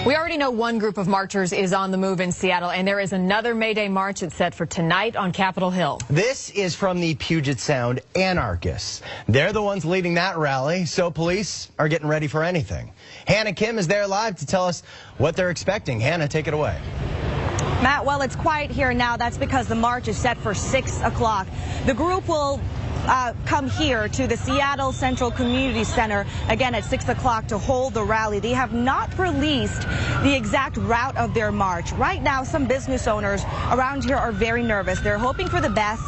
We already know one group of marchers is on the move in Seattle, and there is another May Day march that's set for tonight on Capitol Hill. This is from the Puget Sound anarchists. They're the ones leading that rally, so police are getting ready for anything. Hannah Kim is there live to tell us what they're expecting. Hannah, take it away. Matt, well, it's quiet here now. That's because the march is set for 6 o'clock. The group will come here to the Seattle Central Community Center again at 6 o'clock to hold the rally. They have not released the exact route of their march. Right now, some business owners around here are very nervous. They're hoping for the best,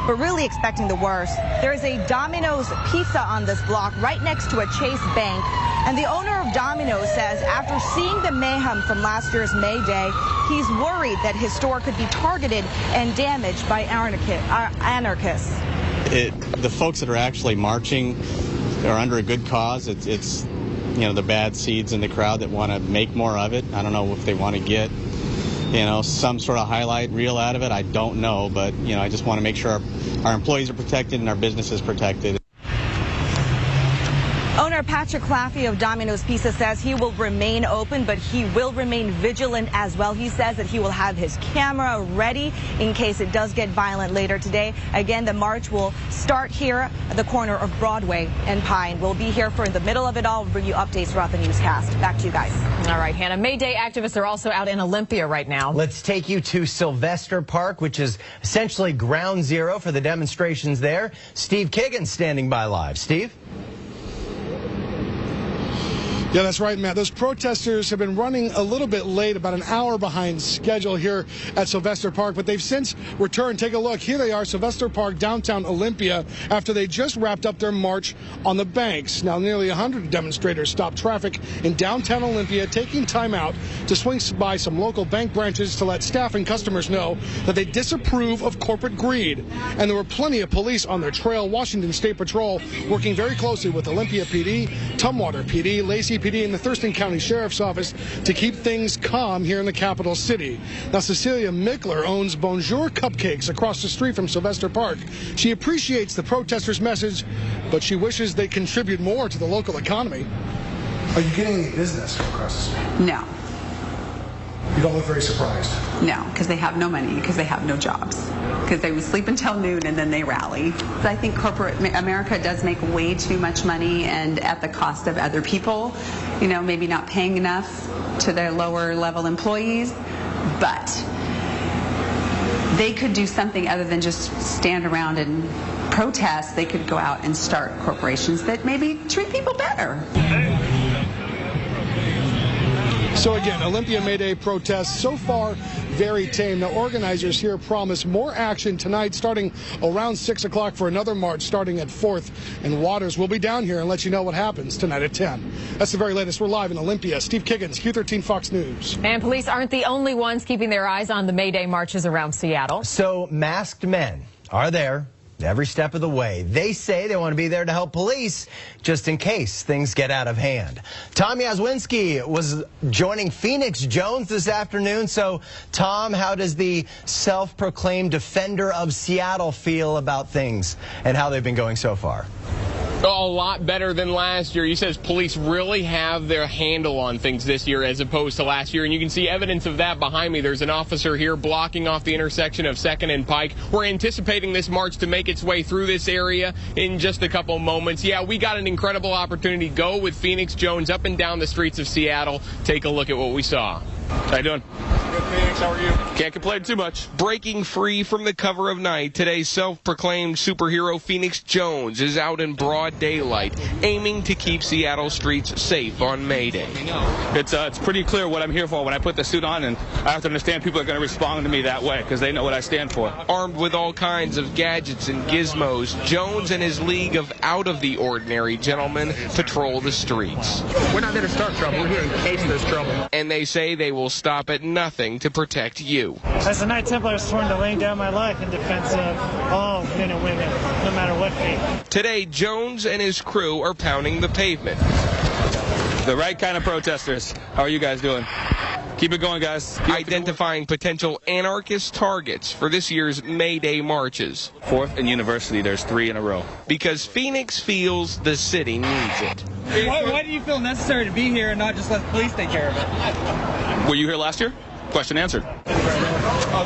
but really expecting the worst. There's a Domino's Pizza on this block right next to a Chase Bank. And the owner of Domino's says after seeing the mayhem from last year's May Day, he's worried that his store could be targeted and damaged by anarchists. The folks that are actually marching are under a good cause. It's the bad seeds in the crowd that want to make more of it. I don't know if they want to get some sort of highlight reel out of it. I don't know, but I just want to make sure our employees are protected and our business is protected. Owner Patrick Claffey of Domino's Pizza says he will remain open, but he will remain vigilant as well. He says that he will have his camera ready in case it does get violent later today. Again, the march will start here at the corner of Broadway and Pine. We'll be here for the middle of it all. We'll bring you updates throughout the newscast. Back to you guys. All right, Hannah. May Day activists are also out in Olympia right now. Let's take you to Sylvester Park, which is essentially ground zero for the demonstrations there. Steve Kiggin standing by live. Steve? Yeah, that's right, Matt. Those protesters have been running a little bit late, about an hour behind schedule here at Sylvester Park, but they've since returned. Take a look. Here they are, Sylvester Park, downtown Olympia, after they just wrapped up their march on the banks. Now, nearly 100 demonstrators stopped traffic in downtown Olympia, taking time out to swing by some local bank branches to let staff and customers know that they disapprove of corporate greed. And there were plenty of police on their trail. Washington State Patrol working very closely with Olympia PD, Tumwater PD, Lacey PD, and the Thurston County Sheriff's Office to keep things calm here in the capital city. Now, Cecilia Mickler owns Bonjour Cupcakes across the street from Sylvester Park. She appreciates the protesters' message, but she wishes they contribute more to the local economy. Are you getting any business across the street? No. You don't look very surprised. No, because they have no money, because they have no jobs, because they would sleep until noon and then they rally. But I think corporate America does make way too much money, and at the cost of other people, maybe not paying enough to their lower level employees, but they could do something other than just stand around and protest. They could go out and start corporations that maybe treat people better. So again, Olympia May Day protests so far very tame. Now, organizers here promise more action tonight starting around 6 o'clock for another march starting at 4th and Waters. We'll be down here and let you know what happens tonight at 10. That's the very latest. We're live in Olympia. Steve Kiggins, Q13 Fox News. And police aren't the only ones keeping their eyes on the May Day marches around Seattle. So masked men are there every step of the way. They say they want to be there to help police just in case things get out of hand. Tom Yazwinski was joining Phoenix Jones this afternoon. So, Tom, how does the self-proclaimed defender of Seattle feel about things and how they've been going so far? A lot better than last year. He says police really have their handle on things this year as opposed to last year. And you can see evidence of that behind me. There's an officer here blocking off the intersection of 2nd and Pike. We're anticipating this march to make its way through this area in just a couple moments. Yeah, we got an incredible opportunity to go with Phoenix Jones up and down the streets of Seattle. Take a look at what we saw. How you doing? Good, Phoenix. How are you? Can't complain too much. Breaking free from the cover of night, today's self-proclaimed superhero Phoenix Jones is out in broad daylight, aiming to keep Seattle streets safe on May Day. It's pretty clear what I'm here for when I put the suit on, and I have to understand people are going to respond to me that way because they know what I stand for. Armed with all kinds of gadgets and gizmos, Jones and his league of out-of-the-ordinary gentlemen patrol the streets. We're not there to start trouble. We're here in case there's trouble. And they say they will stop at nothing to protect you. As a Knight Templar, I was sworn to laying down my life in defense of all men and women, no matter what faith. Today, Jones and his crew are pounding the pavement. The right kind of protesters. How are you guys doing? Keep it going, guys. Identifying potential anarchist targets for this year's May Day marches. 4th and University, there's 3 in a row. Because Phoenix feels the city needs it. Why do you feel necessary to be here and not just let the police take care of it? Were you here last year? Question answered.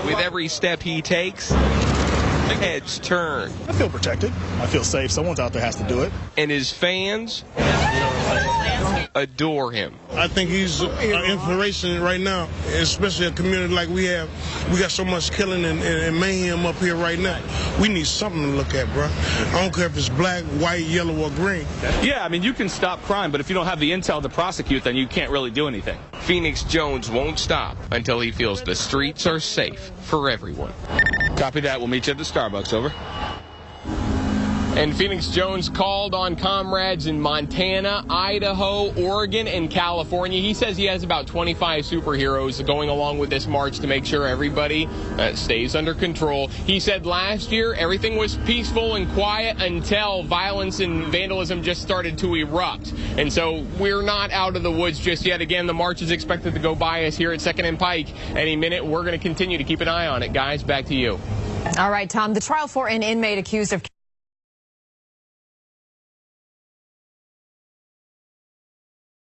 With every step he takes, heads turn. I feel protected. I feel safe. Someone's out there has to do it. And his fans adore him. I think he's an inspiration right now, especially a community like we have. We got so much killing and mayhem up here right now. We need something to look at, bro. I don't care if it's black, white, yellow, or green. Yeah, I mean, you can stop crime, but if you don't have the intel to prosecute, then you can't really do anything. Phoenix Jones won't stop until he feels the streets are safe for everyone. Copy that. We'll meet you at the Starbucks. Over. And Phoenix Jones called on comrades in Montana, Idaho, Oregon, and California. He says he has about 25 superheroes going along with this march to make sure everybody stays under control. He said last year everything was peaceful and quiet until violence and vandalism just started to erupt. And so we're not out of the woods just yet. Again, the march is expected to go by us here at 2nd and Pike any minute. We're going to continue to keep an eye on it. Guys, back to you. All right, Tom, the trial for an inmate accused of